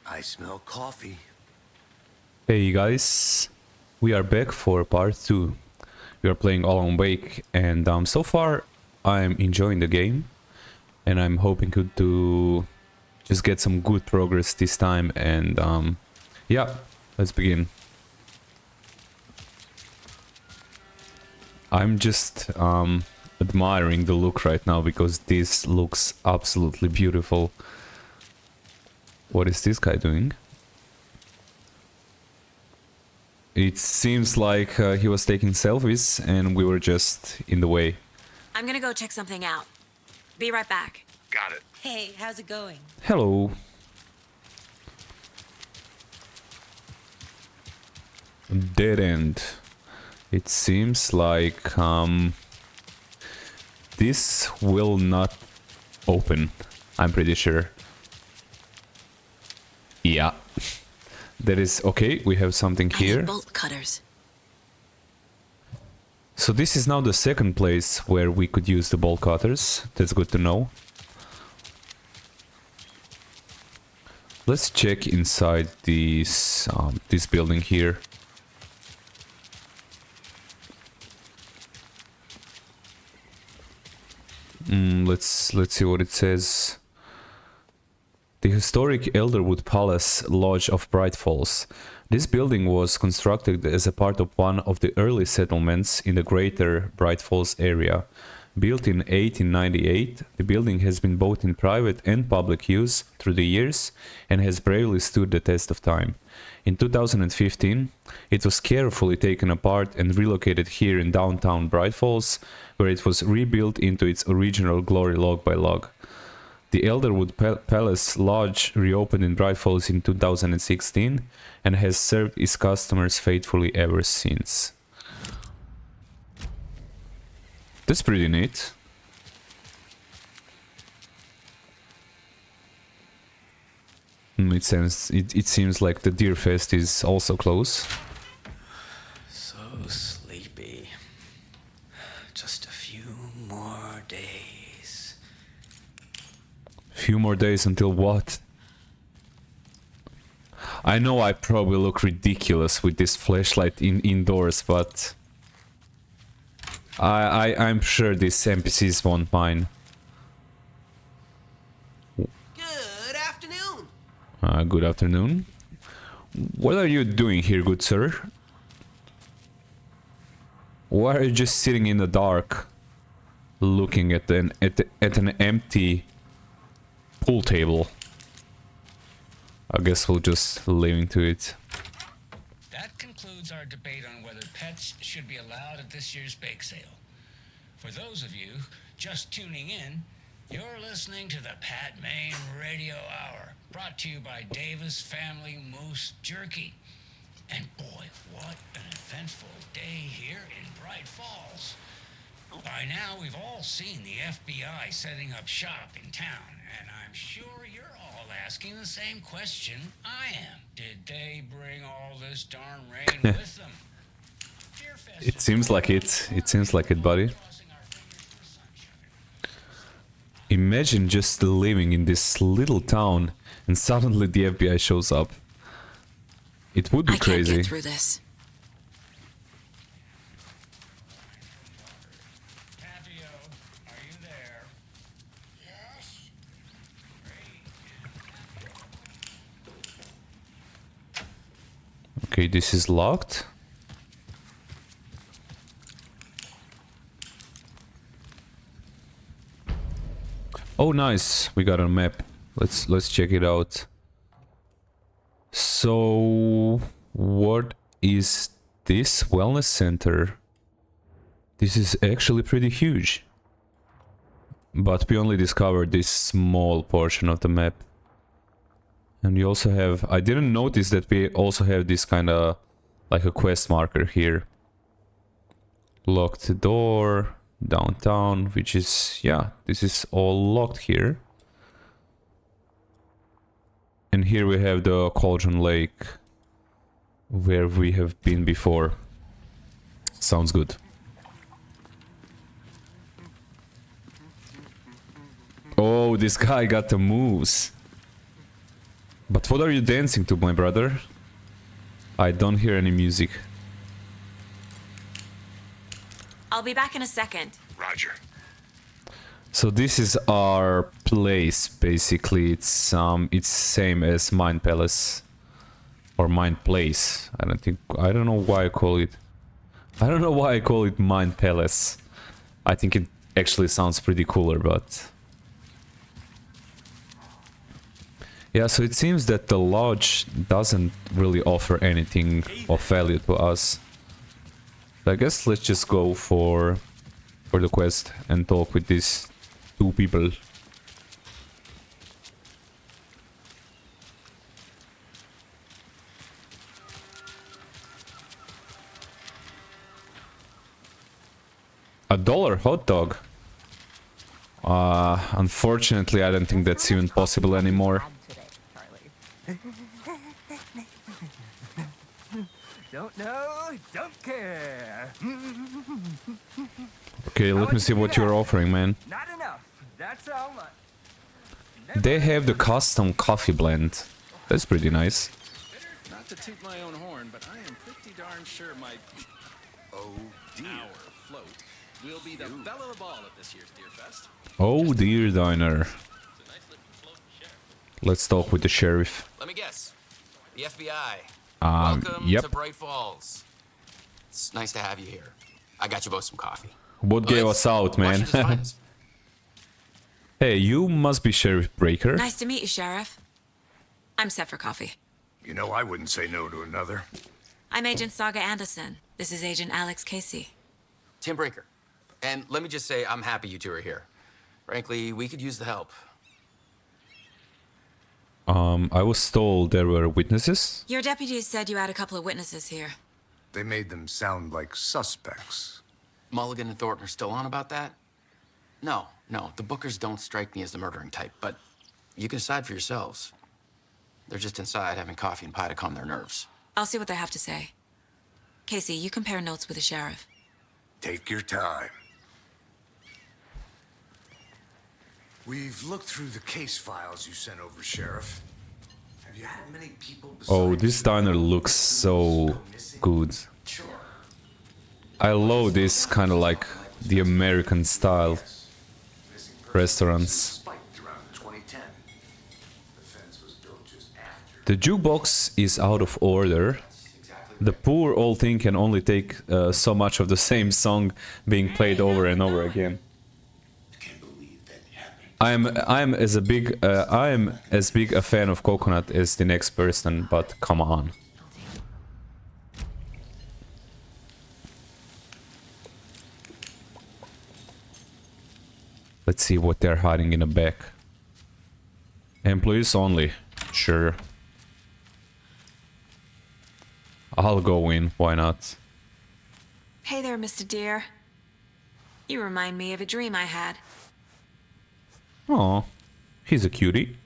I smell coffee. Hey guys, we are back for part 2. We are playing Alan Wake and so far I'm enjoying the game and I'm hoping to just get some good progress this time and yeah, let's begin. I'm just admiring the look right now because this looks absolutely beautiful. What is this guy doing? It seems like he was taking selfies and we were just in the way. I'm gonna go check something out. Be right back. Got it. Hey, how's it going? Hello. Dead end. It seems like this will not open. I'm pretty sure. Yeah. That is okay. We have something I here. need bolt cutters. So this is now the second place where we could use the bolt cutters. That's good to know. Let's check inside this building here. Let's see what it says. The historic Elderwood Palace Lodge of Bright Falls. This building was constructed as a part of one of the early settlements in the greater Bright Falls area. Built in 1898, the building has been both in private and public use through the years and has bravely stood the test of time. In 2015, it was carefully taken apart and relocated here in downtown Bright Falls, where it was rebuilt into its original glory log by log. The Elderwood Palace Lodge reopened in Bright Falls in 2016 and has served its customers faithfully ever since. That's pretty neat. It seems like the Deer Fest is also close. So sleepy. Just a few more days. Few more days until what? I know I probably look ridiculous with this flashlight indoors, but I'm sure these NPCs won't mind. Good afternoon. Good afternoon. What are you doing here, good sir? Why are you just sitting in the dark, looking at an empty pool table? I guess we'll just leave into it. That concludes our debate on whether pets should be allowed at this year's bake sale. For those of you just tuning in, you're listening to the Pat Main Radio Hour, brought to you by Davis Family Moose Jerky. And boy, what an eventful day here in Bright Falls. By now, we've all seen the FBI setting up shop in town, and I'm sure you're all asking the same question I am. Did they bring all this darn rain with them? It seems like it. It seems like it, buddy. Imagine just living in this little town and suddenly the FBI shows up. It would be I crazy. can't get through this. Tapio, are you there? Yes. Great. Okay, this is locked. Oh, nice. We got a map. Let's check it out. So, what is this wellness center? This is actually pretty huge. But we only discovered this small portion of the map. And we also have... I didn't notice that we also have this kind of... like a quest marker here. Locked door... downtown, which is... yeah, this is all locked here. And here we have the Cauldron Lake, where we have been before. Sounds good. Oh, this guy got the moves. But what are you dancing to, my brother? I don't hear any music. I'll be back in a second. Roger. So this is our place, basically. It's same as Mind Palace or Mind Place. I don't know why I call it. I don't know why I call it Mind Palace. I think it actually sounds pretty cooler, but yeah. So it seems that the lodge doesn't really offer anything of value to us. I guess let's just go for the quest and talk with these two people. $1 hot dog. Unfortunately, I don't think that's even possible anymore. Don't know, don't care. Okay, let me see what you're offering, man. Not enough. That's how much. They have the custom coffee blend. That's pretty nice. Not to toot my own horn, but I am pretty darn sure my our float will be the belle of the ball at this year's Deer Fest. Oh, dear diner. Let's talk with the sheriff. Let me guess. The FBI. Welcome to Bright Falls. It's nice to have you here. I got you both some coffee. What gave us out, man? Washington's finest. Hey, you must be Sheriff Breaker. Nice to meet you, Sheriff. I'm set for coffee. You know, I wouldn't say no to another. I'm Agent Saga Anderson. This is Agent Alex Casey. Tim Breaker. And let me just say, I'm happy you two are here. Frankly, we could use the help. I was told there were witnesses. Your deputies said you had a couple of witnesses here. They made them sound like suspects. Mulligan and Thornton are still on about that? No, the Bookers don't strike me as the murdering type, but you can decide for yourselves. They're just inside having coffee and pie to calm their nerves. I'll see what they have to say. Casey, you compare notes with the sheriff. Take your time. We've looked through the case files you sent over, Sheriff. Have you had many people Oh, besides this diner looks so good. Sure. I love this kind of like the American style restaurants. Spiked around 2010. The fence was built just after. The jukebox is out of order. The poor old thing can only take so much of the same song being played over and over again. I am as big a fan of Coconut as the next person, but come on. Let's see what they're hiding in the back. Employees only. Sure. I'll go in, why not? Hey there, Mr. Deer. You remind me of a dream I had. Oh, he's a cutie.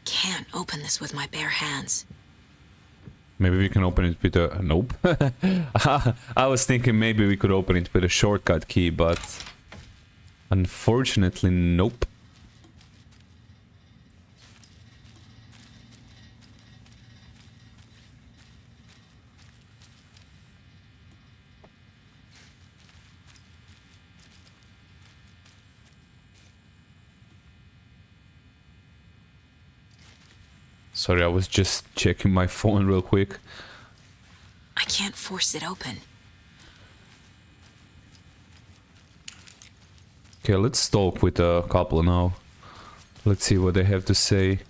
Can't open this with my bare hands. Maybe we can open it with a... Nope. I was thinking maybe we could open it with a shortcut key, but... Unfortunately, nope. Sorry, I was just checking my phone real quick. I can't force it open. Okay, let's talk with a couple now. Let's see what they have to say.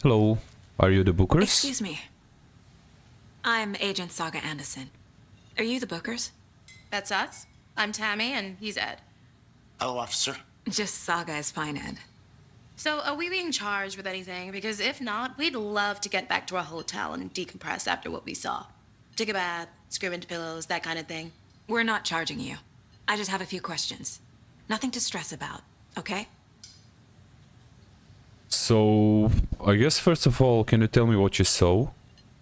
Hello, are you the Bookers? Excuse me. I'm Agent Saga Anderson. Are you the Bookers? That's us. I'm Tammy, and he's Ed. Hello, officer. Just Saga is fine, Ed. So, are we being charged with anything? Because if not, we'd love to get back to our hotel and decompress after what we saw. Take a bath, scream into pillows, that kind of thing. We're not charging you. I just have a few questions. Nothing to stress about, okay? So, I guess first of all, can you tell me what you saw?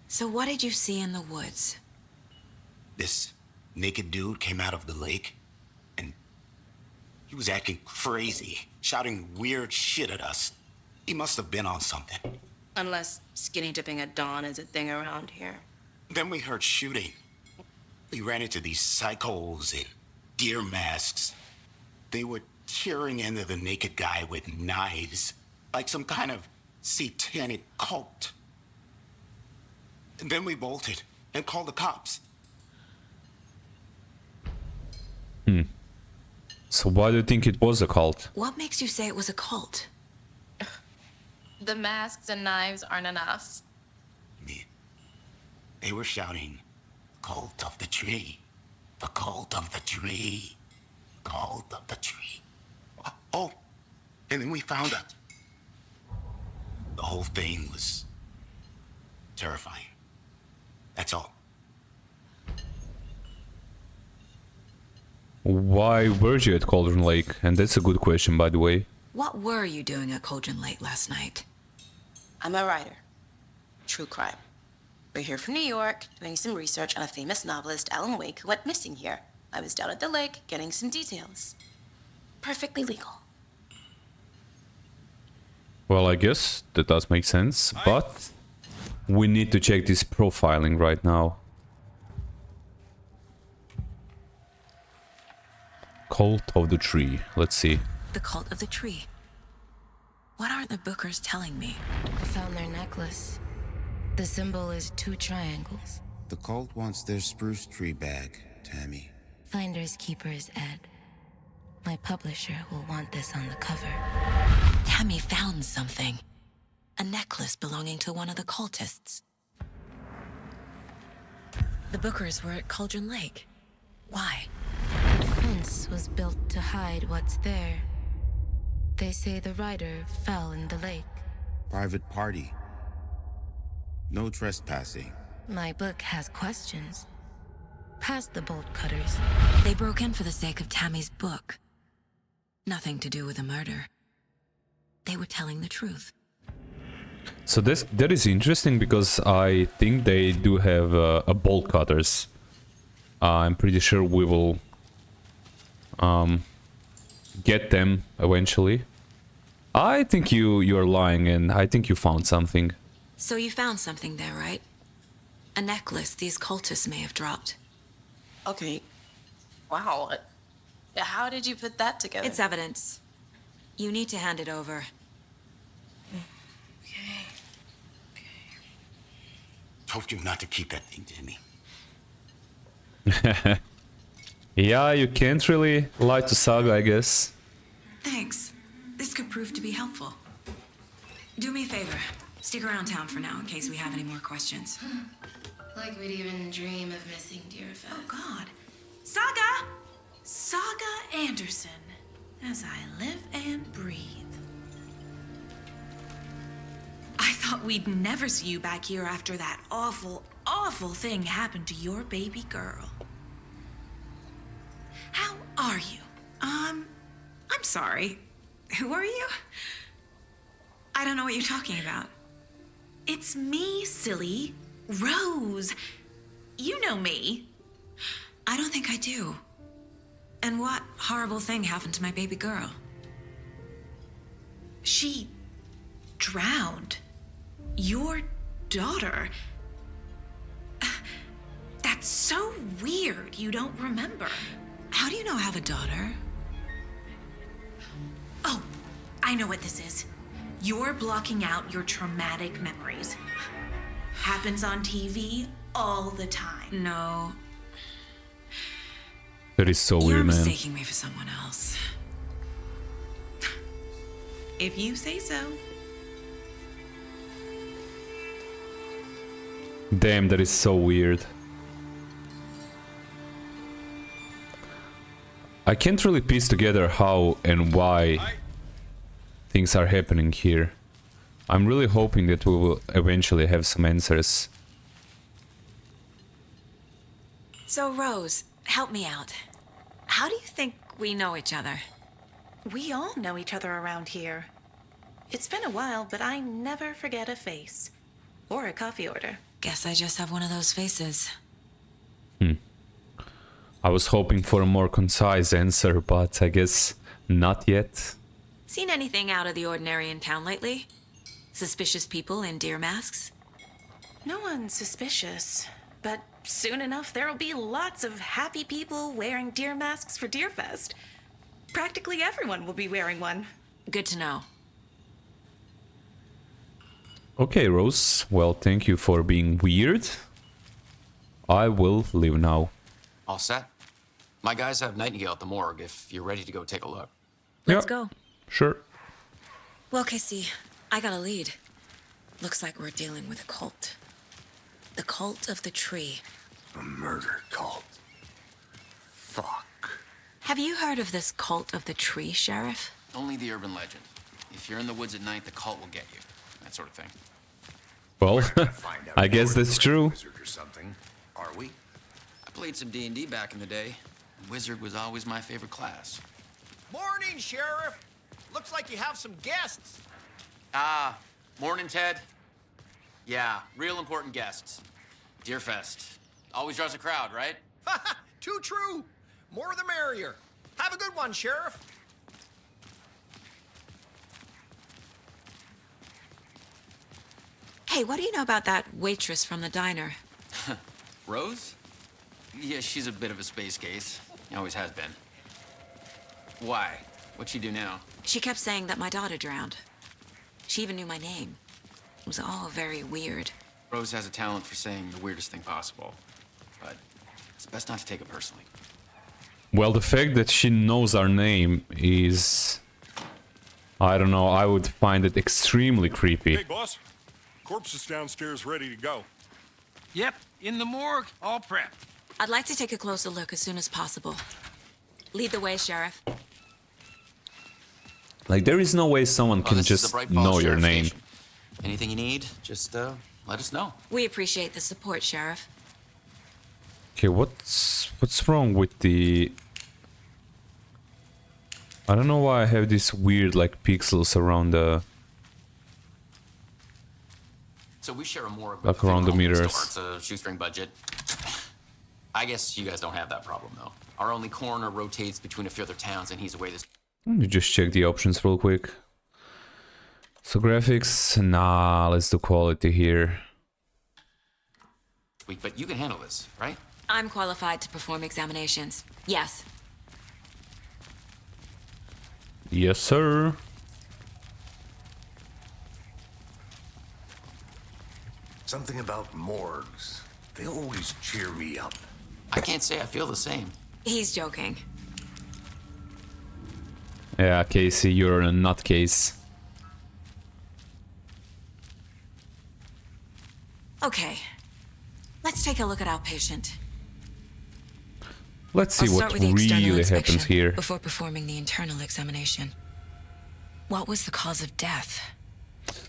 So what did you see in the woods? This naked dude came out of the lake, and he was acting crazy, shouting weird shit at us. He must have been on something. Unless skinny dipping at dawn is a thing around here. Then we heard shooting. We ran into these psychos in deer masks. They were tearing into the naked guy with knives, like some kind of satanic cult. And then we bolted and called the cops. So why do you think it was a cult? What makes you say it was a cult? The masks and knives aren't enough. They were shouting, "Cult of the tree, the cult of the tree, cult of the tree." Oh, and then we found out. The whole thing was terrifying. That's all. Why were you at Cauldron Lake? And that's a good question, by the way. What were you doing at Cauldron Lake last night? I'm a writer. True crime. We're here from New York, doing some research on a famous novelist, Alan Wake, who went missing here. I was down at the lake, getting some details. Perfectly legal. Well, I guess that does make sense, but we need to check this profiling right now. Cult of the Tree. Let's see. The cult of the tree. What are the Bookers telling me? I found their necklace. The symbol is 2 triangles. The cult wants their spruce tree back, Tammy. Finders keepers, Ed. My publisher will want this on the cover. Tammy found something. A necklace belonging to one of the cultists. The Bookers were at Cauldron Lake. Why? The fence was built to hide what's there. They say the rider fell in the lake. Private party. No trespassing. My book has questions. Past the bolt cutters. They broke in for the sake of Tammy's book. Nothing to do with a murder. They were telling the truth. So that is interesting because I think they do have a bolt cutters. I'm pretty sure we will get them eventually. I think you're lying, and I think you found something. So you found something there, right? A necklace these cultists may have dropped. Okay. Wow. How did you put that together? It's evidence. You need to hand it over. Okay. Told you not to keep that thing, Tammy. Yeah, you can't really lie to Saga, I guess. Thanks. This could prove to be helpful. Do me a favor. Stick around town for now in case we have any more questions. Like we'd even dream of missing dear Fez. Oh, God. Saga! Saga Anderson. As I live and breathe. I thought we'd never see you back here after that awful, awful thing happened to your baby girl. How are you? I'm sorry. Who are you? I don't know what you're talking about. It's me, silly. Rose. You know me. I don't think I do. And what horrible thing happened to my baby girl? She drowned. Your daughter. That's so weird you don't remember. How do you know I have a daughter? Oh, I know what this is. You're blocking out your traumatic memories. Happens on TV all the time. No. That is so You're weird, man. mistaking me for someone else. If you say so. Damn, that is so weird. I can't really piece together how and why things are happening here. I'm really hoping that we will eventually have some answers. So, Rose, help me out. How do you think we know each other? We all know each other around here. It's been a while, but I never forget a face. Or a coffee order. Guess I just have one of those faces. I was hoping for a more concise answer, but I guess not yet. Seen anything out of the ordinary in town lately? Suspicious people in deer masks? No one's suspicious, but soon enough there'll be lots of happy people wearing deer masks for Deerfest. Practically everyone will be wearing one. Good to know. Okay, Rose. Well, thank you for being weird. I will leave now. All set? My guys have Nightingale at the morgue if you're ready to go take a look. Let's go. Sure. Well, Casey, I got a lead. Looks like we're dealing with a cult. The cult of the tree. A murder cult. Fuck. Have you heard of this cult of the tree, Sheriff? Only the urban legend. If you're in the woods at night, the cult will get you. That sort of thing. Well, I guess that's true. Wizard or something. Are we? I played some D&D back in the day. Wizard was always my favorite class. Morning, Sheriff. Looks like you have some guests. Ah, morning, Ted. Yeah, real important guests. Deerfest. Always draws a crowd, right? Too true. More the merrier. Have a good one, Sheriff. Hey, what do you know about that waitress from the diner? Rose? Yeah, she's a bit of a space case. Always has been. Why? What'd she do now? She kept saying that my daughter drowned. She even knew my name. It was all very weird. Rose has a talent for saying the weirdest thing possible. But it's best not to take it personally. Well, the fact that she knows our name is... I don't know, I would find it extremely creepy. Hey, boss. Corpse is downstairs ready to go. Yep, in the morgue, all prepped. I'd like to take a closer look as soon as possible. Lead the way, Sheriff. Like, there is no way someone can This is just the Bright Falls know your Sheriff name. Station. Anything you need, just let us know. We appreciate the support, Sheriff. Okay, what's wrong with the... I don't know why I have these weird, like, pixels around the... So we share a morgue with Like a around the funeral meters. store. It's a shoestring budget. I guess you guys don't have that problem, though. Our only coroner rotates between a few other towns, and he's away this... Let me just check the options real quick. So graphics, nah, let's do quality here. week. But you can handle this, right? I'm qualified to perform examinations. Yes. Yes, sir. Something about morgues. They always cheer me up. I can't say I feel the same. He's joking. Yeah, Casey, you're a nutcase. Okay. Let's take a look at our patient. Let's see I'll what start with the external really inspection happens here. before performing the internal examination. What was the cause of death?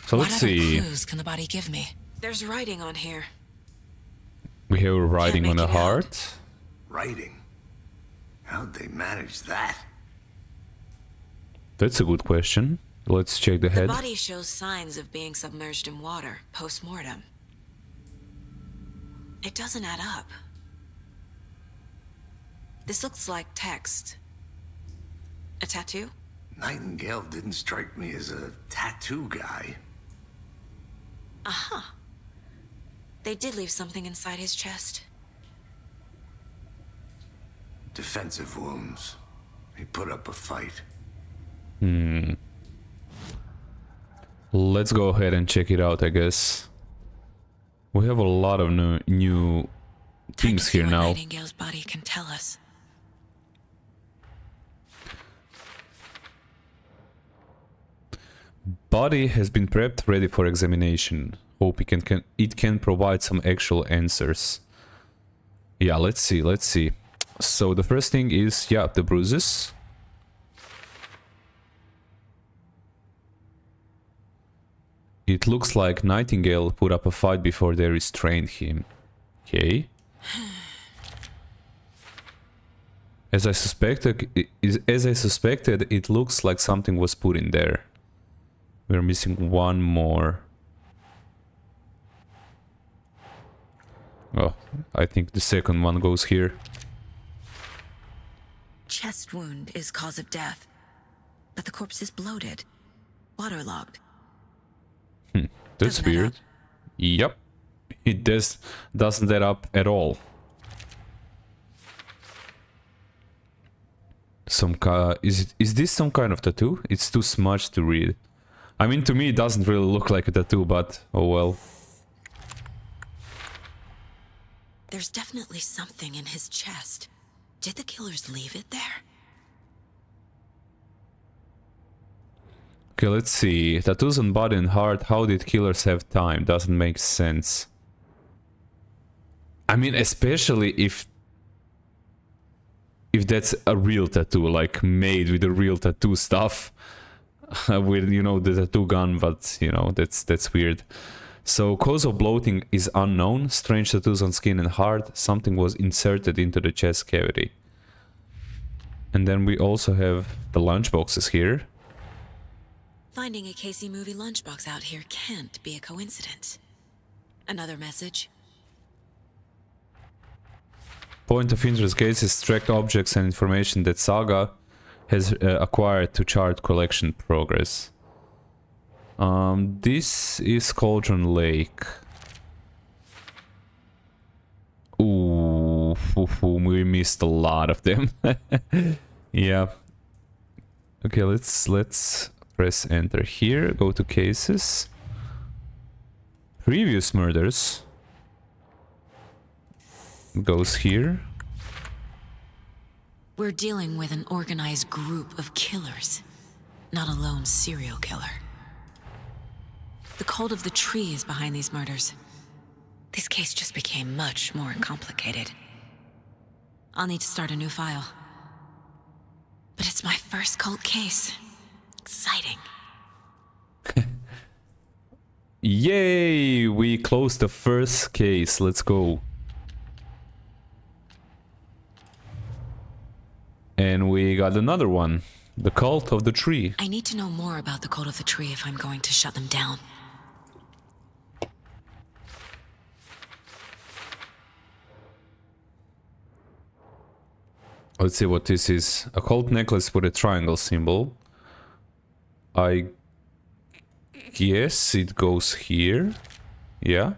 So what let's other see. clues can the body give me? There's writing on here. We have writing on make the it out. heart. Writing? How'd they manage that? That's a good question. Let's check the The head. body shows signs of being submerged in water post-mortem. It doesn't add up. This looks like text. A tattoo? Nightingale didn't strike me as a tattoo guy. Aha. They did leave something inside his chest. Defensive wounds. He put up a fight. Let's go ahead and check it out, I guess. We have a lot of new things here What now. Nightingale's body can tell us. Body has been prepped, ready for examination. Hope it can provide some actual answers. Yeah, let's see, let's see. So the first thing is, yeah, the bruises. It looks like Nightingale put up a fight before they restrained him. Okay. As I suspected, it looks like something was put in there. We're missing one more. Oh, I think the second one goes here. chest wound is cause of death, but the corpse is bloated, waterlogged. That's Doesn't add weird. up. Yep. It doesn't add up at all. Is this some kind of tattoo? It's too smudged to read. I mean, to me it doesn't really look like a tattoo, but oh well. There's definitely something in his chest. Did the killers leave it there? Okay, let's see. Tattoos on body and heart. How did killers have time? Doesn't make sense. I mean, especially if that's a real tattoo, like made with the real tattoo stuff, with, you know, the tattoo gun, but you know, that's weird. So cause of bloating is unknown. Strange tattoos on skin and heart. Something was inserted into the chest cavity. And then we also have the lunchboxes here. Finding a Casey movie lunchbox out here can't be a coincidence. Another message? Point of interest cases track objects and information that Saga has acquired to chart collection progress. This is Cauldron Lake. Ooh, we missed a lot of them. Yeah. Okay, let's press enter here. Go to cases. Previous murders. Goes here. We're dealing with an organized group of killers, not a lone serial killer. The cult of the tree is behind these murders. This case just became much more complicated. I'll need to start a new file. But it's my first cult case. Exciting. Yay! We closed the first case. Let's go. And we got another one. The cult of the tree. I need to know more about the cult of the tree if I'm going to shut them down. Let's see what this is. A cult necklace with a triangle symbol. I guess it goes here. Yeah.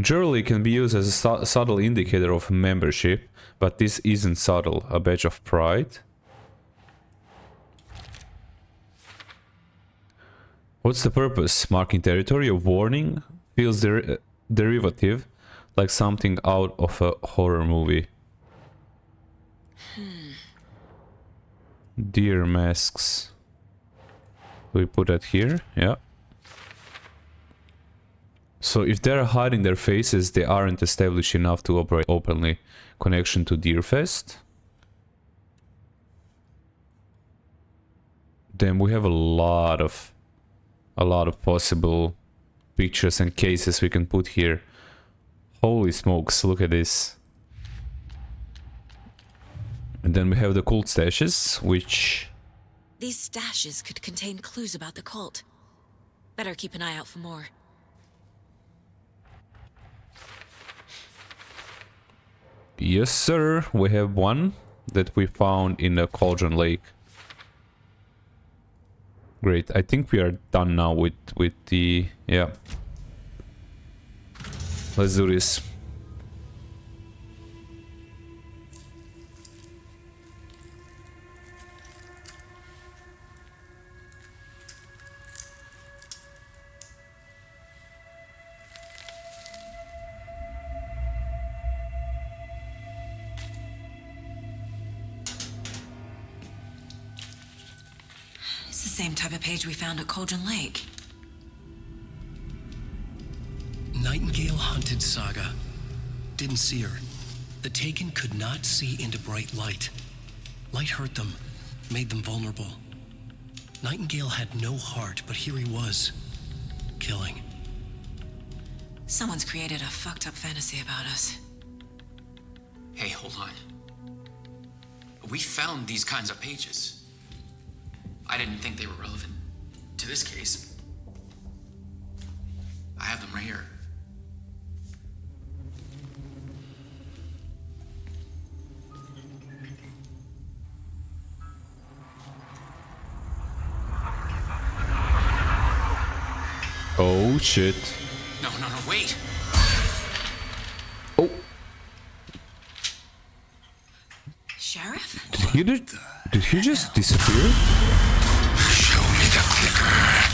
Jewelry can be used as a subtle indicator of membership, but this isn't subtle. A badge of pride. What's the purpose? Marking territory? A warning? Feels derivative, like something out of a horror movie. Deer masks. We put that here, yeah. So if they're hiding their faces, they aren't established enough to operate openly. Connection to Deerfest. Then we have a lot of possible pictures and cases we can put here. Holy smokes, look at this. And then we have the cult stashes, which... These stashes could contain clues about the cult. Better keep an eye out for more. Yes, sir. We have one that we found in the Cauldron Lake. Great. I think we are done now with the... Yeah. Let's do this. It's the same type of page we found at Cauldron Lake. Nightingale hunted Saga. Didn't see her. The Taken could not see into bright light. Light hurt them, made them vulnerable. Nightingale had no heart, but here he was, killing. Someone's created a fucked up fantasy about us. Hey, hold on. We found these kinds of pages. I didn't think they were relevant to this case. I have them right here. Oh shit. No, wait. Oh. Sheriff? Did he just disappear? Show me the clicker.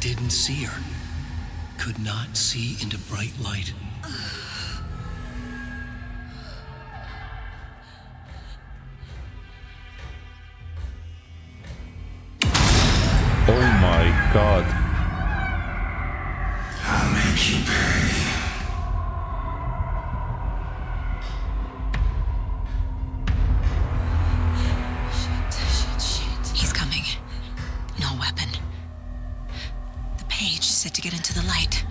Didn't see her. Could not see into bright light. Oh my god. I'll make you pay. Shit. He's coming. No weapon. The page said to get into the light.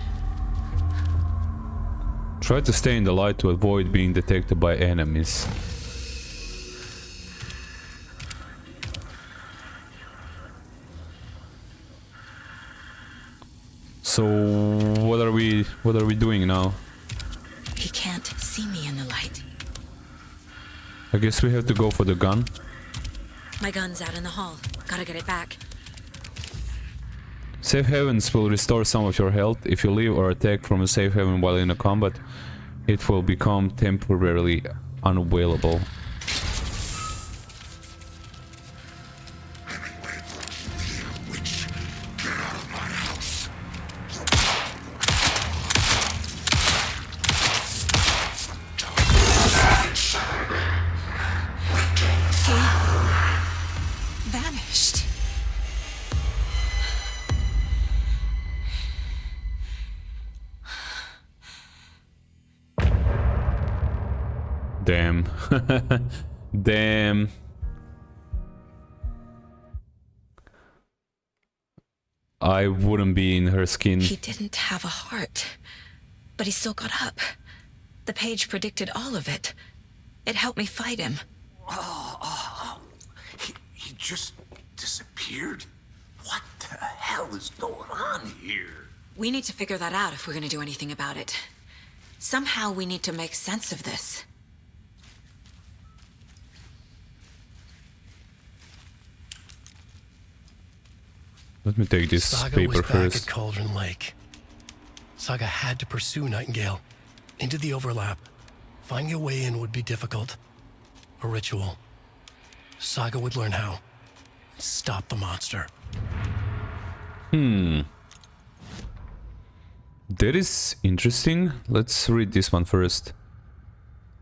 Try to stay in the light to avoid being detected by enemies. So what are we doing now? He can't see me in the light. I guess we have to go for the gun. My gun's out in the hall. Gotta get it back. Safe havens will restore some of your health. If you leave or attack from a safe haven while in a combat, it will become temporarily unavailable. Vanished. Damn. Damn. I wouldn't be in her skin. He didn't have a heart, but he still got up. The page predicted all of it. It helped me fight him. He just disappeared? What the hell is going on here? We need to figure that out if we're gonna do anything about it. Somehow we need to make sense of this. Let me take this Saga paper was back first. at Cauldron Lake. Saga had to pursue Nightingale into the overlap. Finding a way in would be difficult. A ritual. Saga would learn how. Stop the monster. That is interesting. Let's read this one first.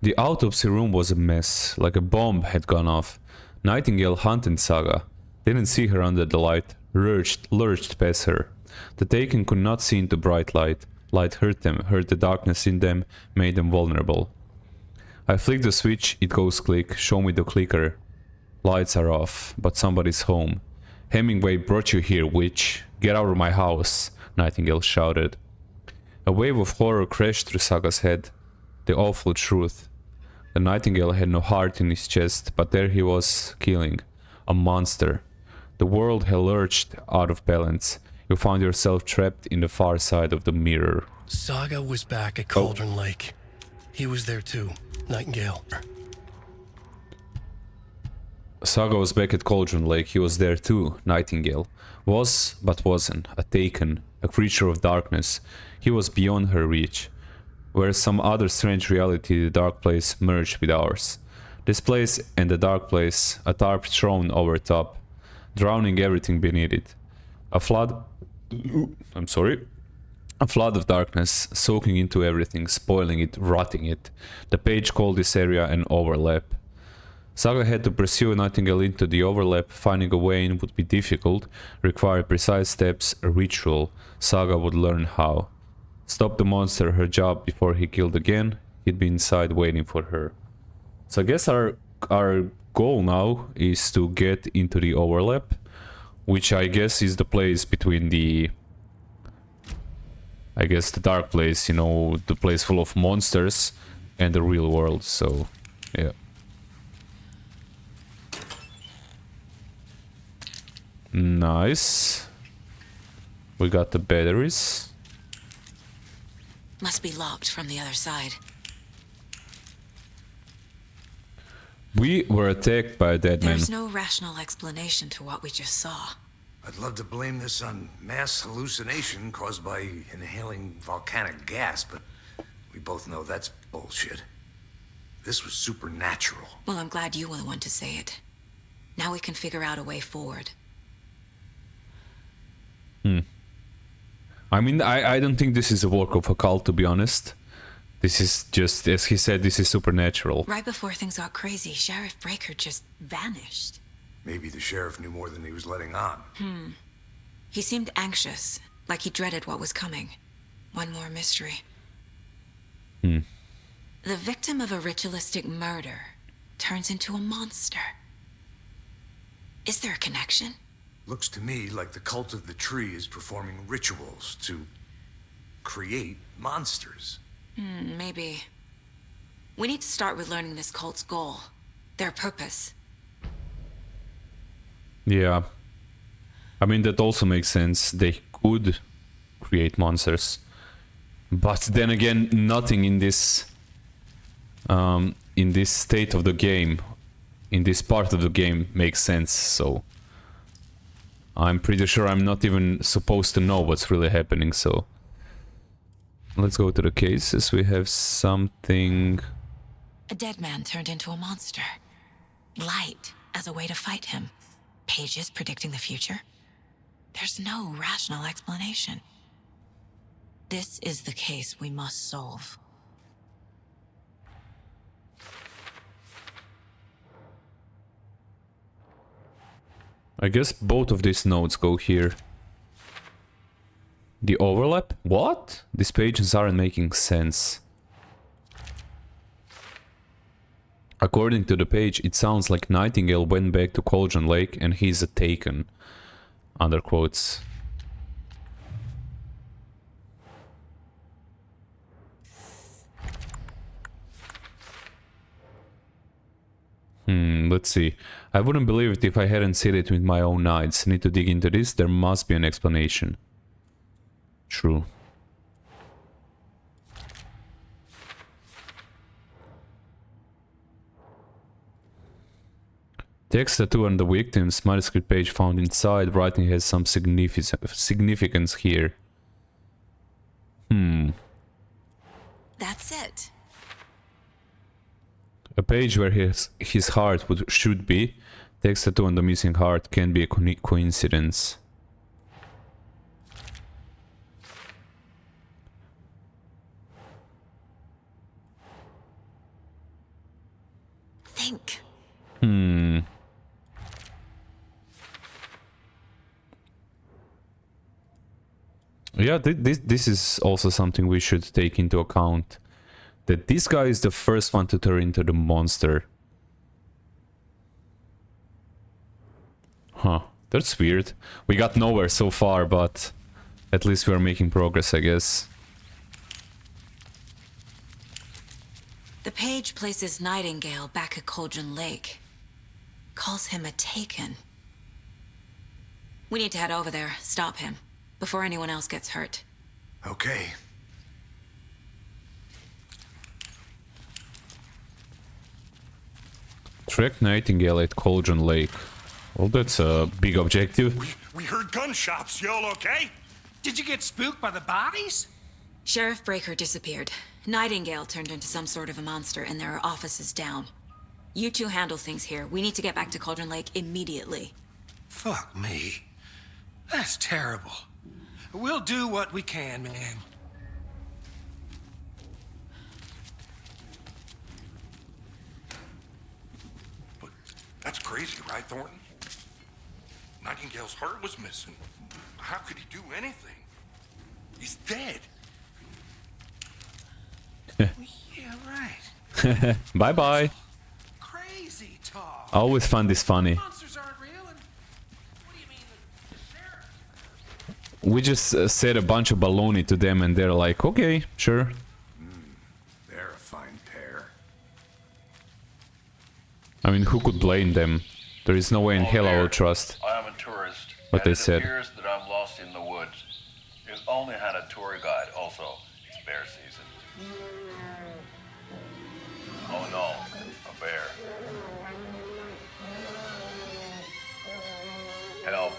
The autopsy room was a mess, like a bomb had gone off. Nightingale hunted Saga. Didn't see her under the light. Lurched past her. The Taken could not see into bright light. Light hurt them, hurt the darkness in them, made them vulnerable. I flick the switch, it goes click, show me the clicker. Lights are off, but somebody's home. Hemingway brought you here, witch. Get out of my house, Nightingale shouted. A wave of horror crashed through Saga's head. The awful truth. The Nightingale had no heart in his chest, but there he was, killing. A monster. The world had lurched out of balance. You found yourself trapped in the far side of the mirror. Saga was back at Cauldron Lake. He was there too, Nightingale. Saga was back at Cauldron Lake. He was there too, Nightingale. Was, but wasn't. A Taken. A creature of darkness. He was beyond her reach. Where some other strange reality, the dark place merged with ours. This place and the dark place, a tarp thrown over top, drowning everything beneath it. A flood of darkness, soaking into everything, spoiling it, rotting it. The page called this area an overlap. Saga had to pursue Nightingale into the overlap. Finding a way in would be difficult, require precise steps, a ritual. Saga would learn how. Stop the monster, her job before he killed again. He'd be inside waiting for her. So I guess our goal now is to get into the overlap. which I guess is the place between the... I guess the dark place, you know, the place full of monsters and the real world, so yeah. Nice. We got the batteries. Must be locked from the other side. We were attacked by a dead man. There's no rational explanation to what we just saw. I'd love to blame this on mass hallucination caused by inhaling volcanic gas, but we both know that's bullshit. This was supernatural. Well, I'm glad you were the one to say it. Now we can figure out a way forward. I mean, I don't think this is a work of a cult, to be honest. This is just, as he said, this is supernatural. Right before things got crazy, Sheriff Breaker just vanished. Maybe the sheriff knew more than he was letting on. He seemed anxious, like he dreaded what was coming. One more mystery. The victim of a ritualistic murder turns into a monster. Is there a connection? Looks to me like the cult of the tree is performing rituals to create monsters. Maybe. We need to start with learning this cult's goal, their purpose. Yeah. I mean, that also makes sense. They could create monsters. But then again, nothing in this state of the game, in this part of the game, makes sense, so... I'm pretty sure I'm not even supposed to know what's really happening, so... Let's go to the cases. We have something... A dead man turned into a monster. Light as a way to fight him. Pages predicting the future. There's no rational explanation. This is the case we must solve. I guess both of these nodes go here. The overlap? What? These pages aren't making sense. According to the page, it sounds like Nightingale went back to Cauldron Lake and he's a taken. Under quotes. Let's see. I wouldn't believe it if I hadn't seen it with my own eyes. Need to dig into this. There must be an explanation. True. Text tattoo on the victim's manuscript page found inside. Writing has some significance here. That's it. A page where his heart should be. Text tattoo on the missing heart can be a coincidence. Think. Yeah, this is also something we should take into account. That this guy is the first one to turn into the monster. Huh, that's weird. We got nowhere so far, but at least we are making progress, I guess. The page places Nightingale back at Cauldron Lake. Calls him a taken. We need to head over there, stop him, before anyone else gets hurt. Okay. Track Nightingale at Cauldron Lake. Well, that's a big objective. We heard gunshots. Y'all okay? Did you get spooked by the bodies? Sheriff Breaker disappeared. Nightingale turned into some sort of a monster, and there are offices down. You two handle things here. We need to get back to Cauldron Lake immediately. Fuck me. That's terrible. We'll do what we can, man. But that's crazy, right, Thornton? Nightingale's heart was missing. How could he do anything? He's dead. Yeah, right. Bye-bye. Crazy talk. I always find this funny. Monsters aren't real, and what do you mean we just said a bunch of baloney to them and they're like, okay, sure. They're a fine pair. I mean, who could blame them? There is no way in hell I will trust I am a tourist, what they and it said. appears that I'm lost in the woods. You've only had a tour guide. Also, it's bear season. Oh no, a bear. Help.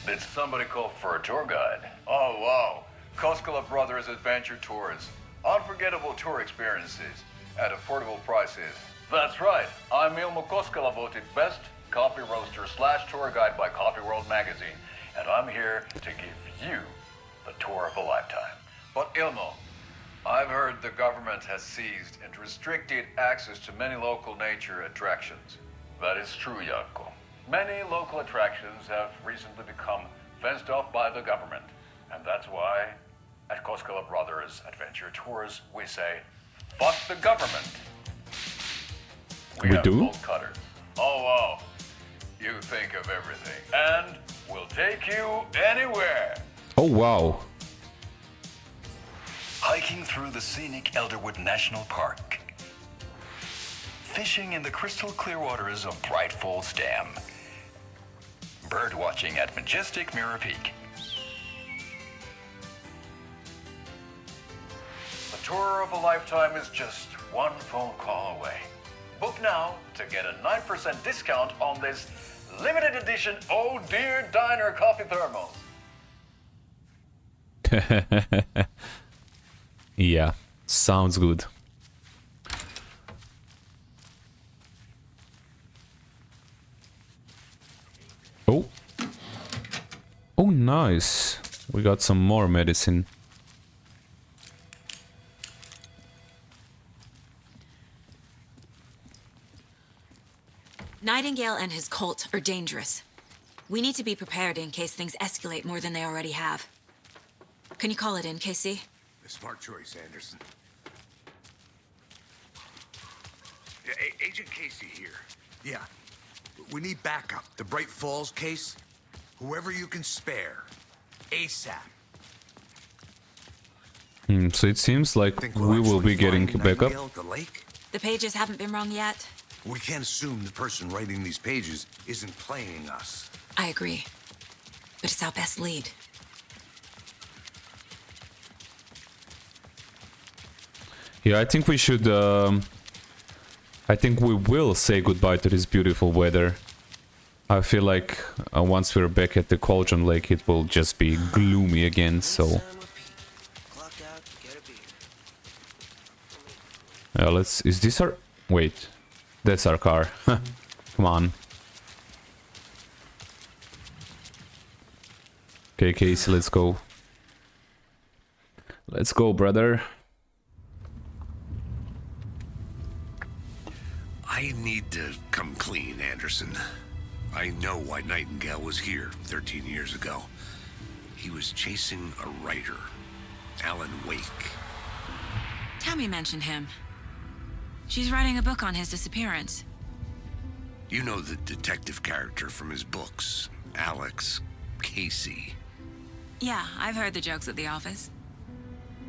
Did somebody call for a tour guide? Oh wow, Koskela Brothers Adventure Tours. Unforgettable tour experiences at affordable prices. That's right, I'm Ilmo Koskela, voted best coffee roaster / tour guide by Coffee World magazine, and I'm here to give you the tour of a lifetime. But Ilmo, I've heard the government has seized and restricted access to many local nature attractions. That is true, Janko. Many local attractions have recently become fenced off by the government, and that's why at Koskela Brothers Adventure Tours we say, fuck the government. We have do? bolt cutters. Oh wow, you think of everything, and we'll take you anywhere. Oh wow. Hiking through the scenic Elderwood National Park. Fishing in the crystal clear waters of Bright Falls Dam. Bird watching at majestic Mirror Peak. The tour of a lifetime is just one phone call away. Book now to get a 9% discount on this limited edition Oh Dear Diner coffee thermos. Yeah, sounds good. Oh. Oh, nice. We got some more medicine. Nightingale and his cult are dangerous. We need to be prepared in case things escalate more than they already have. Can you call it in, Casey? A smart choice, Anderson. Yeah, Agent Casey here. Yeah. We need backup. The Bright Falls case. Whoever you can spare. ASAP. So it seems like we will be getting backup. The lake? The pages haven't been wrong yet. We can't assume the person writing these pages isn't playing us. I agree. But it's our best lead. Yeah, I think we should... I think we will say goodbye to this beautiful weather. I feel like once we're back at the Cauldron Lake, it will just be gloomy again, so... Yeah, let's... Is this our... Wait. That's our car. Come on. Okay, Casey, let's go. Let's go, brother. I need to come clean, Anderson. I know why Nightingale was here 13 years ago. He was chasing a writer, Alan Wake. Tammy mentioned him. She's writing a book on his disappearance. You know the detective character from his books, Alex Casey. Yeah, I've heard the jokes at the office.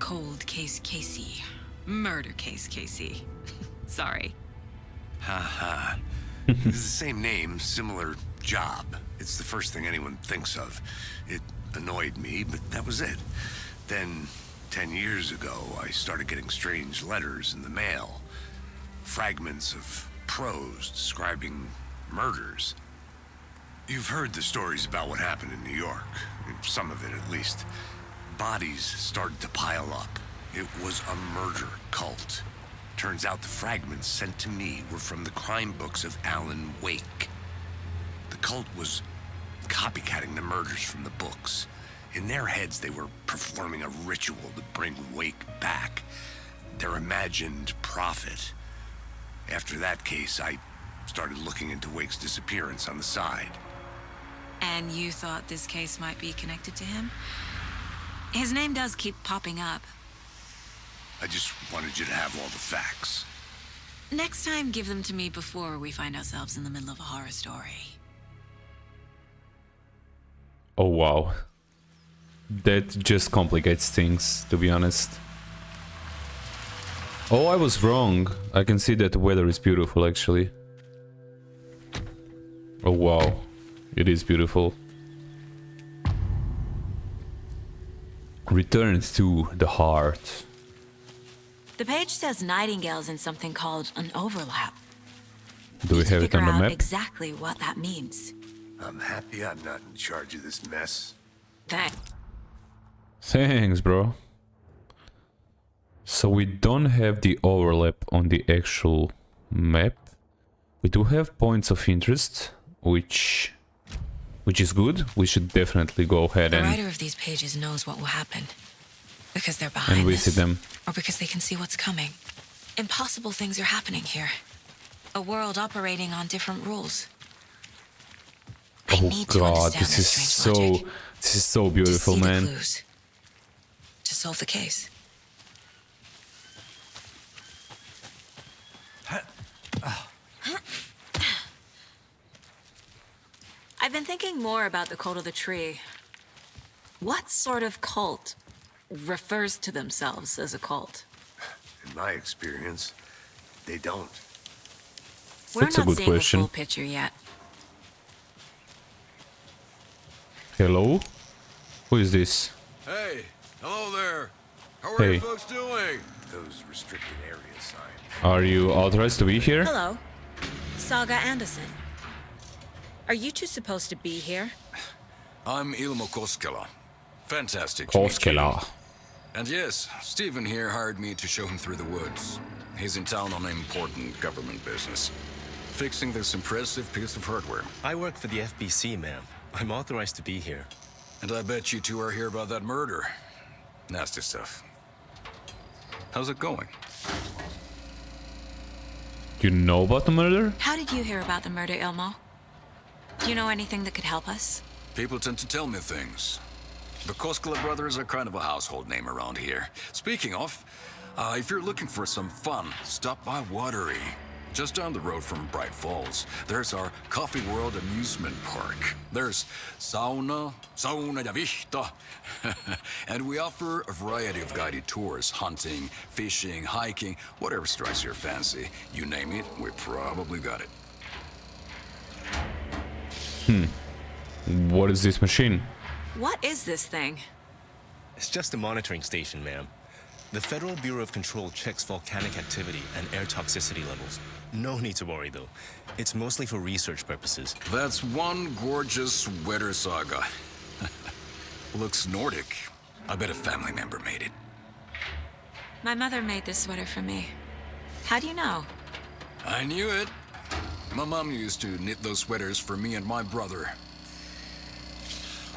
Cold case Casey. Murder case Casey. Sorry. Ha ha. It's the same name, similar job. It's the first thing anyone thinks of. It annoyed me, but that was it. Then, 10 years ago, I started getting strange letters in the mail. Fragments of prose describing murders. You've heard the stories about what happened in New York. Some of it, at least. Bodies started to pile up. It was a murder cult. Turns out the fragments sent to me were from the crime books of Alan Wake. The cult was copycatting the murders from the books. In their heads, they were performing a ritual to bring Wake back. Their imagined prophet. After that case, I started looking into Wake's disappearance on the side. And you thought this case might be connected to him? His name does keep popping up. I just wanted you to have all the facts. Next time, give them to me before we find ourselves in the middle of a horror story. Oh wow. That just complicates things, to be honest. Oh, I was wrong. I can see that the weather is beautiful, actually. Oh wow. It is beautiful. Return to the heart. The page says Nightingale's in something called an overlap. Do we have it on the map? Exactly what that means. I'm happy I'm not in charge of this mess. Thanks, bro. So we don't have the overlap on the actual map. We do have points of interest, which is good. We should definitely go ahead The and writer of these pages knows what will happen. Because they're behind and this, visit them. or because they can see what's coming. Impossible things are happening here. A world operating on different rules. Oh god, this is so beautiful, to see man. The clues, to solve the case. I've been thinking more about the cult of the tree. What sort of cult refers to themselves as a cult? In my experience, they don't. We're That's a not good seeing question. the full picture yet. Hello? Who is this? Hey, hello there. How are Hey. you folks doing? Those restricted area signs. Are you authorized to be here? Hello, Saga Anderson. Are you two supposed to be here? I'm Ilmo Koskela. Fantastic to meet you. Koskela. And yes, Stephen here hired me to show him through the woods. He's in town on important government business, fixing this impressive piece of hardware. I work for the FBC, ma'am. I'm authorized to be here. And I bet you two are here about that murder. Nasty stuff. How's it going? You know about the murder? How did you hear about the murder, Ilmo? Do you know anything that could help us? People tend to tell me things. The Koskela brothers are kind of a household name around here. Speaking of, if you're looking for some fun, stop by Watery. Just down the road from Bright Falls, there's our Coffee World amusement park. There's sauna ja vihta. And we offer a variety of guided tours, hunting, fishing, hiking, whatever strikes your fancy. You name it, we probably got it. What is this machine? What is this thing? It's just a monitoring station, ma'am. The Federal Bureau of Control checks volcanic activity and air toxicity levels. No need to worry, though. It's mostly for research purposes. That's one gorgeous sweater, Saga. Looks Nordic. I bet a family member made it. My mother made this sweater for me. How do you know? I knew it. My mom used to knit those sweaters for me and my brother.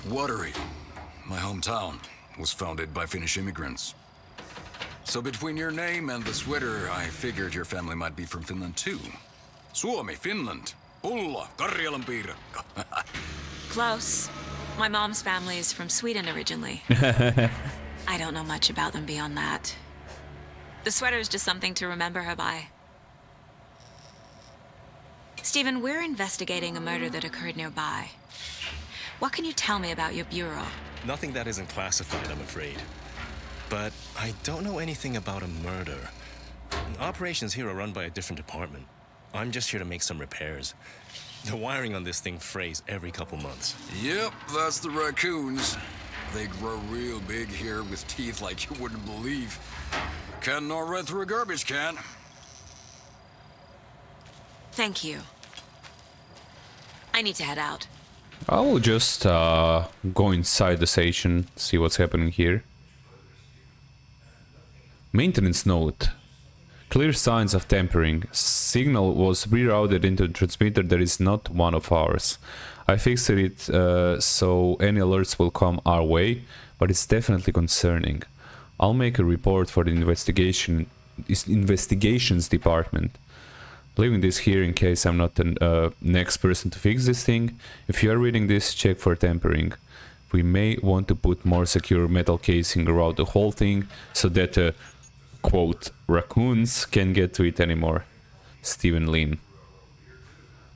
Watery, my hometown, was founded by Finnish immigrants. So between your name and the sweater, I figured your family might be from Finland too. Suomi, Finland. Ulla, Karjalan piirakka. Close. My mom's family is from Sweden originally. I don't know much about them beyond that. The sweater is just something to remember her by. Stephen, we're investigating a murder that occurred nearby. What can you tell me about your bureau? Nothing that isn't classified, I'm afraid. But I don't know anything about a murder. Operations here are run by a different department. I'm just here to make some repairs. The wiring on this thing frays every couple months. Yep, that's the raccoons. They grow real big here with teeth like you wouldn't believe. Can't gnaw right through a garbage can. Thank you. I need to head out. I will just go inside the station, see what's happening here. Maintenance note. Clear signs of tampering. Signal was rerouted into a transmitter that is not one of ours. I fixed it so any alerts will come our way, but it's definitely concerning. I'll make a report for the investigations department. Leaving this here in case I'm not the next person to fix this thing. If you are reading this, check for tampering. We may want to put more secure metal casing around the whole thing so that quote raccoons can't get to it anymore. Stephen Lin.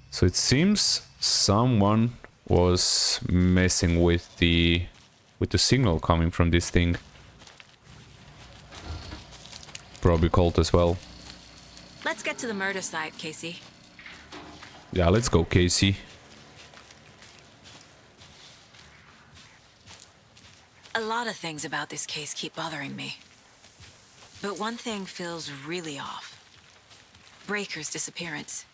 So it seems someone was messing with the signal coming from this thing. Probably Colt as well. Let's get to the murder site, Casey. Yeah, let's go, Casey. A lot of things about this case keep bothering me. But one thing feels really off. Breaker's disappearance.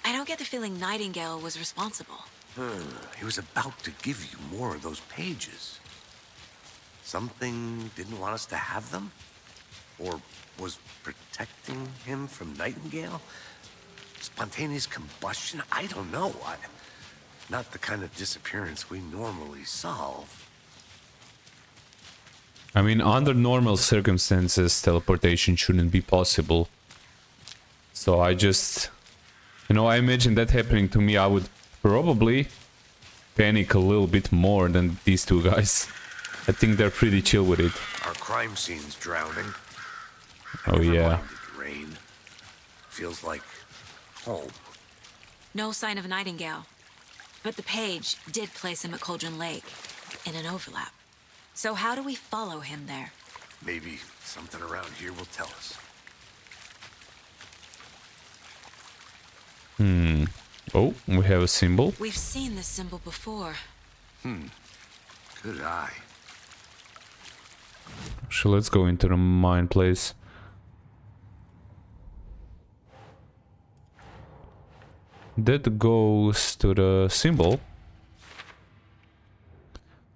I don't get the feeling Nightingale was responsible. He was about to give you more of those pages. Something didn't want us to have them? Or was protecting him from Nightingale? Spontaneous combustion? I don't know. Not the kind of disappearance we normally solve. I mean, under normal circumstances, teleportation shouldn't be possible. So I just... You know, I imagine that happening to me, I would probably panic a little bit more than these two guys. I think they're pretty chill with it. Our crime scene's drowning. Oh yeah. Rain. Feels like home. No sign of Nightingale. But the page did place him at Cauldron Lake, in an overlap. So how do we follow him there? Maybe something around here will tell us. Oh, we have a symbol. We've seen this symbol before. Good eye. So let's go into the mine place. That goes to the symbol.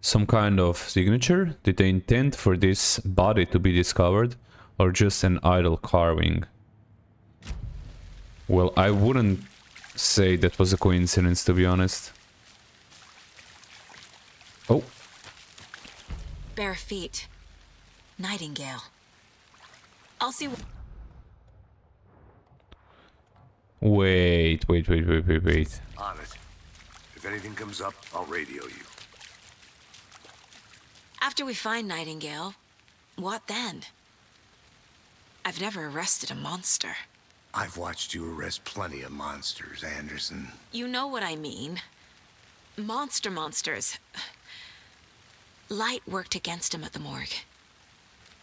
Some kind of signature? Did they intend for this body to be discovered? Or just an idle carving? Well, I wouldn't say that was a coincidence, to be honest. Oh. Bare feet. Nightingale. I'll see. Wait. On it. If anything comes up, I'll radio you. After we find Nightingale, what then? I've never arrested a monster. I've watched you arrest plenty of monsters, Anderson. You know what I mean. Monsters. Light worked against him at the morgue.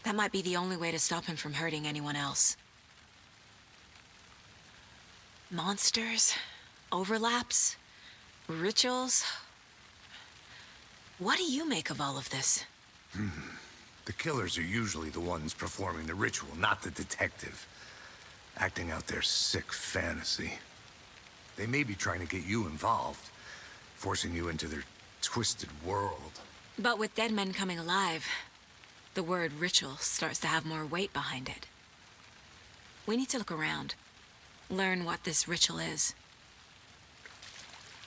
That might be the only way to stop him from hurting anyone else. Monsters, overlaps, rituals. What do you make of all of this? The killers are usually the ones performing the ritual, not the detective. Acting out their sick fantasy. They may be trying to get you involved, forcing you into their twisted world. But with dead men coming alive, the word ritual starts to have more weight behind it. We need to look around, learn what this ritual is.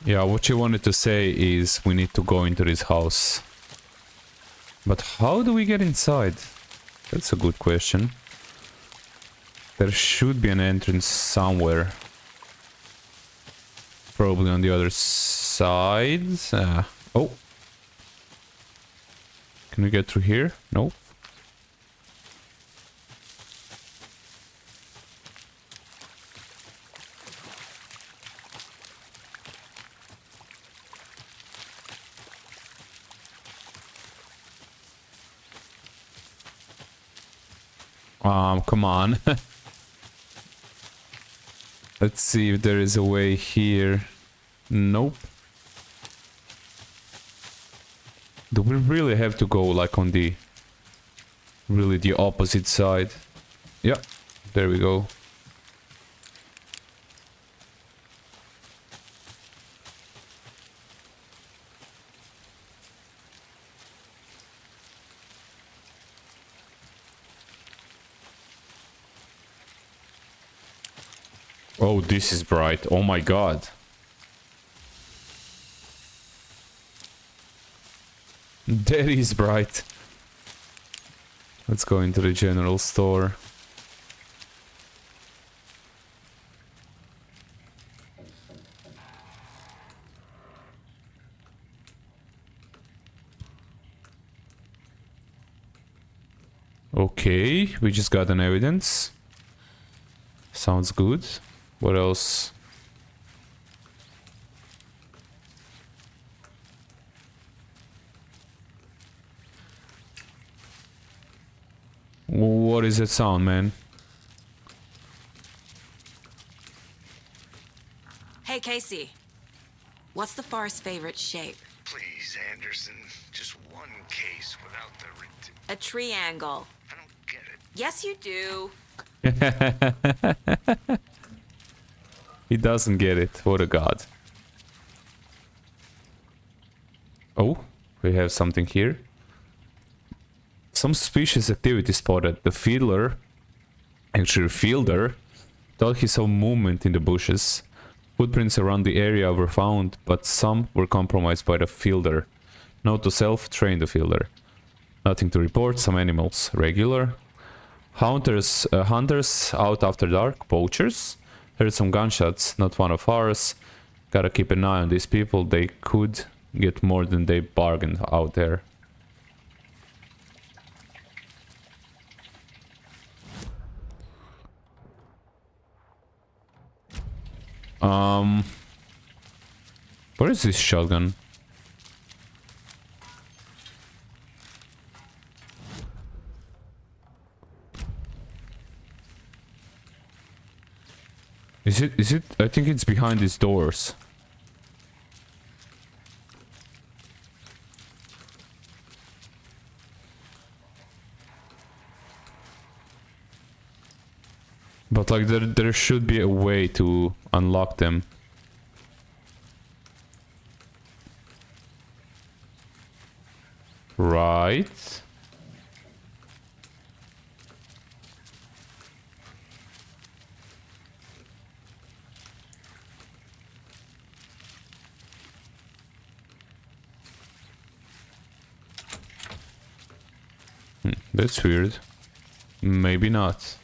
Yeah, what you wanted to say is we need to go into this house. But how do we get inside? That's a good question. There should be an entrance somewhere. Probably on the other side. Oh. Can we get through here? Nope. Come on. Let's see if there is a way here. Nope. Do we really have to go like on the... really the opposite side? Yeah, there we go. Oh, this is bright. Oh my god. That is bright. Let's go into the general store. Okay, we just got an evidence. Sounds good. What else? What is that sound, man? Hey, Casey. What's the forest's favorite shape? Please, Anderson. Just one case without the... A triangle. I don't get it. Yes, you do. He doesn't get it. What a god. Oh, we have something here. Some suspicious activity spotted. The fielder, thought he saw movement in the bushes. Footprints around the area were found, but some were compromised by the fielder. Note to self, train the fielder. Nothing to report, some animals. Regular. Hunters out after dark. Poachers. Heard some gunshots, not one of ours. Gotta keep an eye on these people. They could get more than they bargained out there. Where is this shotgun? Is it? I think it's behind these doors. But like there should be a way to unlock them. Right. That's weird. Maybe not.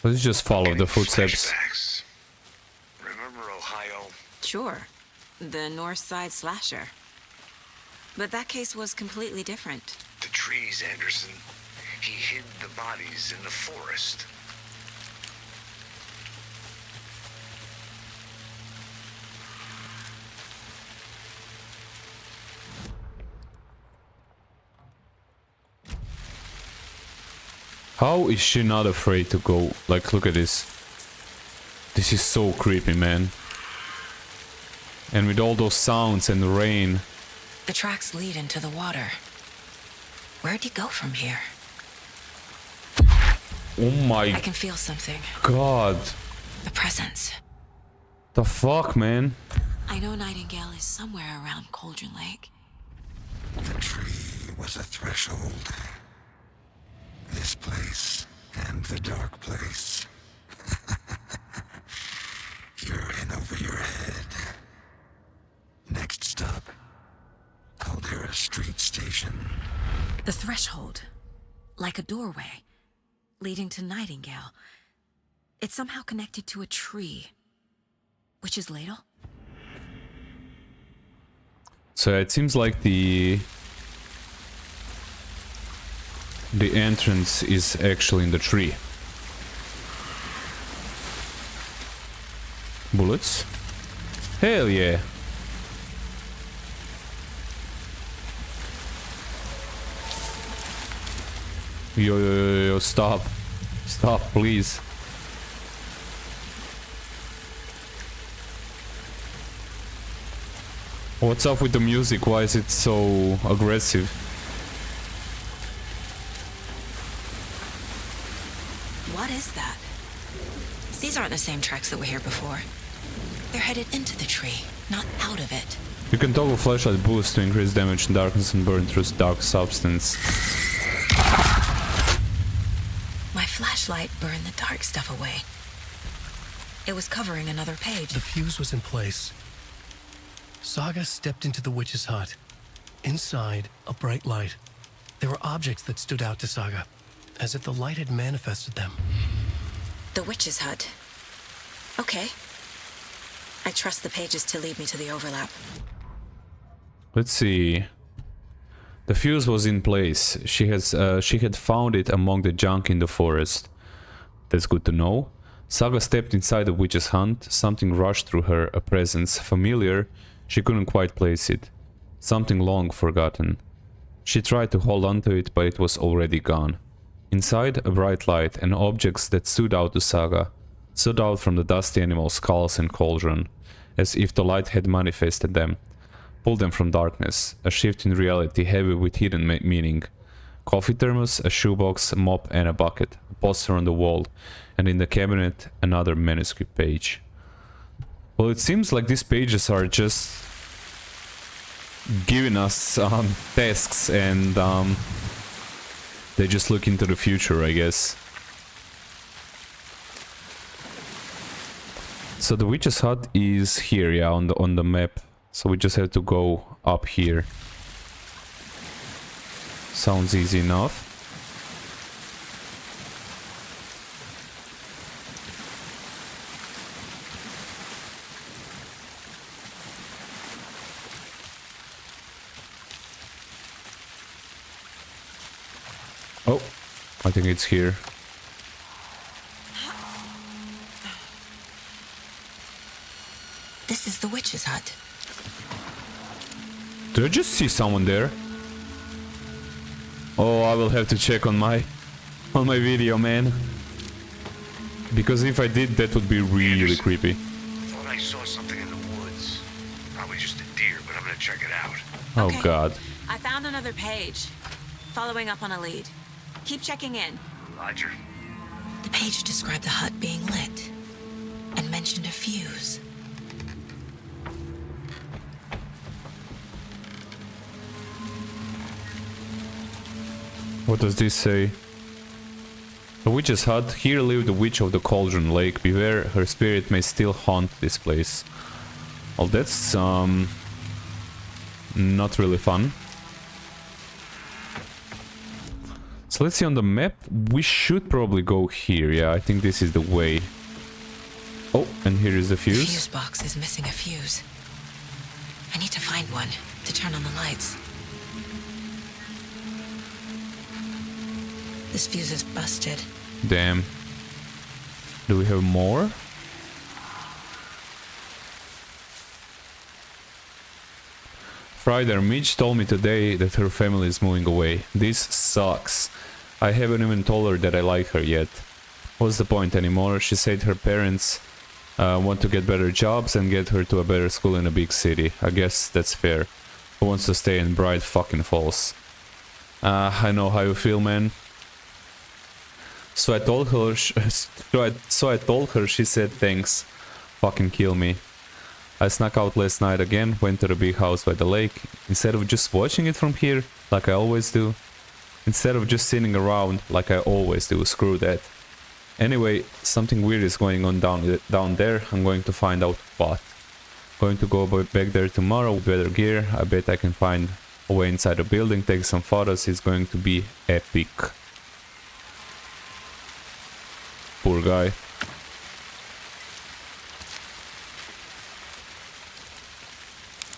Let's just follow the footsteps. Flashbacks. Remember Ohio? Sure. The North Side slasher. But that case was completely different. The trees, Anderson. He hid the bodies in the forest. How is she not afraid to go? Like, look at this. This is so creepy, man. And with all those sounds and the rain. The tracks lead into the water. Where'd you go from here? Oh my I can feel something. god. A presence. The fuck, man? I know Nightingale is somewhere around Cauldron Lake. The tree was a threshold. This place and the dark place. You're in over your head. Next stop, Caldera Street Station. The threshold. Like a doorway. Leading to Nightingale. It's somehow connected to a tree. Witch's Ladle? So it seems like the entrance is actually in the tree. Bullets? Hell yeah. Yo, stop. Stop, please. What's up with the music? Why is it so aggressive? What is that? These aren't the same tracks that were here before. They're headed into the tree, not out of it. You can toggle flashlight boost to increase damage in darkness and burn through dark substance. My flashlight burned the dark stuff away. It was covering another page. The fuse was in place. Saga stepped into the witch's hut. Inside, a bright light. There were objects that stood out to Saga, as if the light had manifested them. The witch's hut. Okay. I trust the pages to lead me to the overlap. Let's see. The fuse was in place. She had found it among the junk in the forest. That's good to know. Saga stepped inside the witch's hut. Something rushed through her, a presence familiar. She couldn't quite place it. Something long forgotten. She tried to hold on to it, but it was already gone. Inside, a bright light and objects that stood out to Saga, stood out from the dusty animal skulls and cauldron, as if the light had manifested them, pulled them from darkness, a shift in reality heavy with hidden meaning. Coffee thermos, a shoebox, a mop and a bucket, a poster on the wall, and in the cabinet another manuscript page. Well, it seems like these pages are just giving us tasks and they just look into the future, I guess. So the witch's hut is here, yeah, on the map. So we just have to go up here. Sounds easy enough. Oh, I think it's here. This is the witch's hut. Did I just see someone there? Oh, I will have to check on my video, man. Because if I did, that would be really creepy. I thought I saw something in the woods. Probably just a deer, but I'm gonna check it out. Oh Okay. God. I found another page. Following up on a lead. Keep checking in. Roger. The page described the hut being lit and mentioned a fuse. What does this say? The witch's hut. Here lived the witch of the Cauldron Lake. Beware, her spirit may still haunt this place. Well, that's not really fun. So let's see on the map. We should probably go here. Yeah, I think this is the way. Oh, and here is the The fuse. fuse box is missing a fuse. I need to find one to turn on the lights. This fuse is busted. Damn. Do we have more? Friday, Mitch told me today that her family is moving away. This sucks. I haven't even told her that I like her yet. What's the point anymore? She said her parents want to get better jobs and get her to a better school in a big city. I guess that's fair. Who wants to stay in Bright fucking Falls? I know how you feel, man. So I told her, she said thanks. Fucking kill me. I snuck out last night again, went to the big house by the lake. Instead of just watching it from here, like I always do. Instead of just sitting around, like I always do, screw that. Anyway, something weird is going on down there. I'm going to find out what. Going to go back there tomorrow with better gear. I bet I can find a way inside the building, take some photos. It's going to be epic. Poor guy.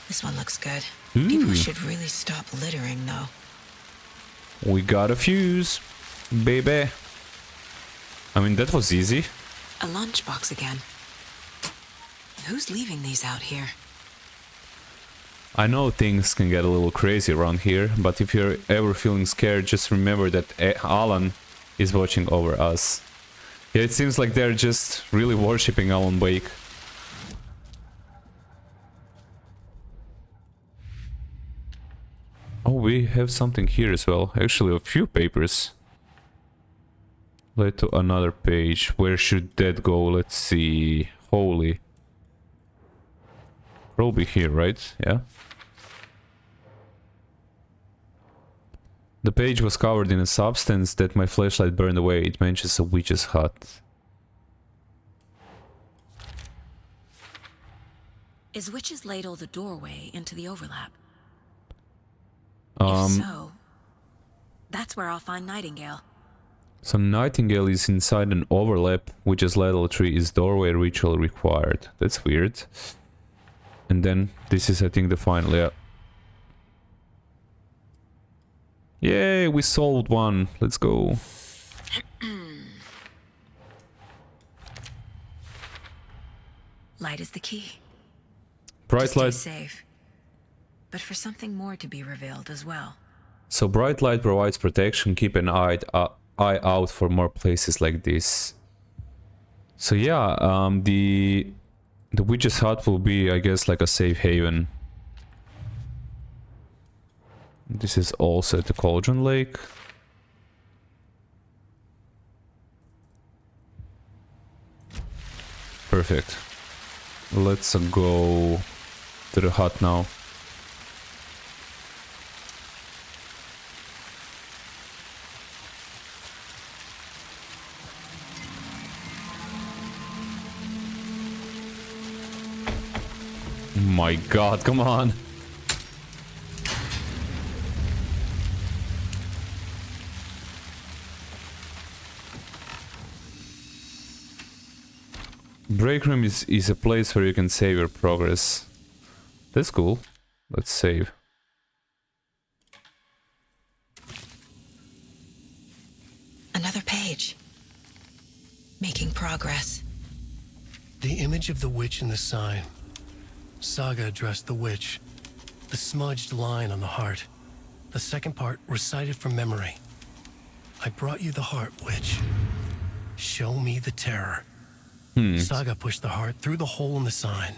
This one looks good. Ooh. People should really stop littering, though. We got a fuse, baby. I mean, that was easy. A lunchbox again. Who's leaving these out here? I know things can get a little crazy around here, but if you're ever feeling scared, just remember that Alan is watching over us. Yeah, it seems like they're just really worshipping Alan Wake. Oh, we have something here as well. Actually, a few papers. Led to another page. Where should that go? Let's see. Holy. Probably here, right? Yeah. The page was covered in a substance that my flashlight burned away. It mentions a witch's hut. Is Witch's Ladle the doorway into the overlap? If so, that's where I'll find Nightingale. So Nightingale is inside an overlap, which is level 3 is doorway ritual required. That's weird. And then this is, I think, the final, yeah. Yay, we solved one. Let's go. Light is the key. Bright light. Safe. But for something more to be revealed as well. So bright light provides protection. Keep an eye out for more places like this. So yeah, the witch's hut will be, I guess, like a safe haven. This is also at the Cauldron Lake. Perfect. Let's go to the hut now. My god, come on. Break room is a place where you can save your progress. That's cool. Let's save. Another page. Making progress. The image of the witch in the sign. Saga addressed the witch. The smudged line on the heart. The second part recited from memory. I brought you the heart, witch. Show me the terror. Saga pushed the heart through the hole in the sign.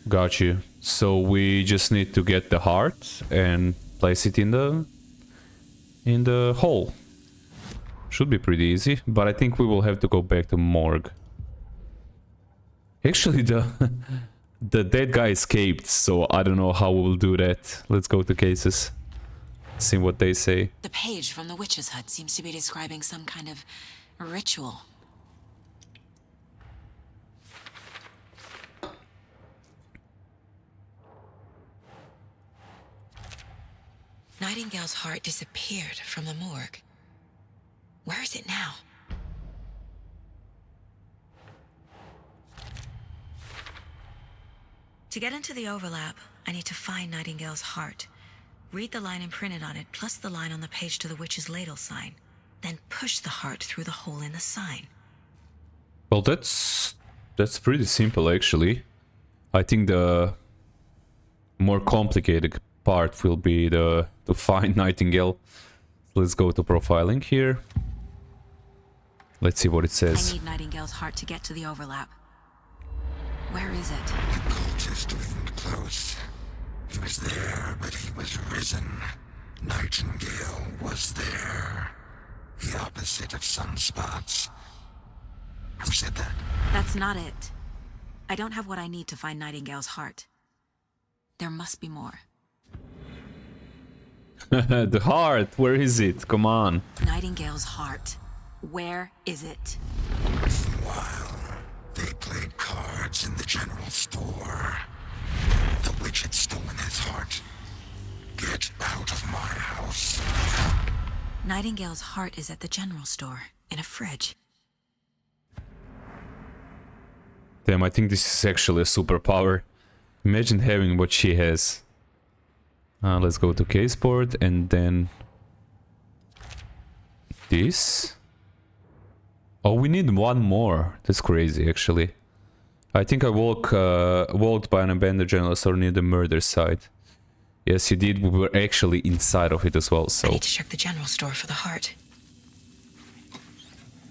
Got you. So we just need to get the heart and place it in the hole. Should be pretty easy, but I think we will have to go back to morgue. Actually, the dead guy escaped, so I don't know how we'll do that. Let's go to cases. See what they say. The page from the witch's hut seems to be describing some kind of ritual. Nightingale's heart disappeared from the morgue. Where is it now? To get into the overlap, I need to find Nightingale's heart. Read the line imprinted on it, plus the line on the page to the witch's ladle sign. Then push the heart through the hole in the sign. Well, that's pretty simple, actually. I think the more complicated part will be to find Nightingale. Let's go to profiling here. Let's see what it says. I need Nightingale's heart to get to the overlap. Where is it? The cultist loomed close. He was there, but he was risen. Nightingale was there. The opposite of sunspots. Who said that? That's not it. I don't have what I need to find Nightingale's heart. There must be more. The heart, where is it? Come on. Nightingale's heart. Where is it? While they played cards in the general store, the witch had stolen his heart. Get out of my house. Nightingale's heart is at the general store, in a fridge. Damn, I think this is actually a superpower. Imagine having what she has. Let's go to caseboard and then this. Oh, we need one more. That's crazy, actually. I think I walked by an abandoned general store near the murder site. Yes, you did. We were actually inside of it as well, so... I need to check the general store for the heart.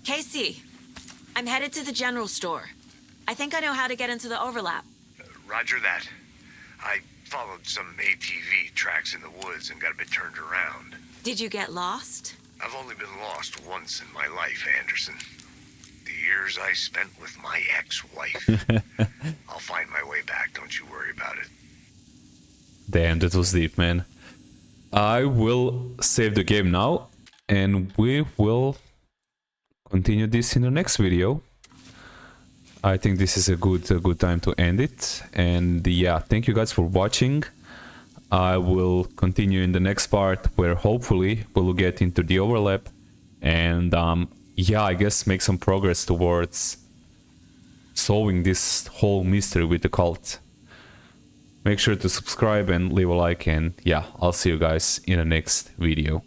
Casey, I'm headed to the general store. I think I know how to get into the overlap. Roger that. I followed some ATV tracks in the woods and got a bit turned around. Did you get lost? I've only been lost once in my life, Anderson. The years I spent with my ex-wife. I'll find my way back, don't you worry about it. Damn, that was deep, man. I will save the game now, and we will continue this in the next video. I think this is a good time to end it. And yeah, thank you guys for watching. I will continue in the next part, where hopefully we'll get into the overlap and yeah, I guess make some progress towards solving this whole mystery with the cult. Make sure to subscribe and leave a like, and yeah, I'll see you guys in the next video.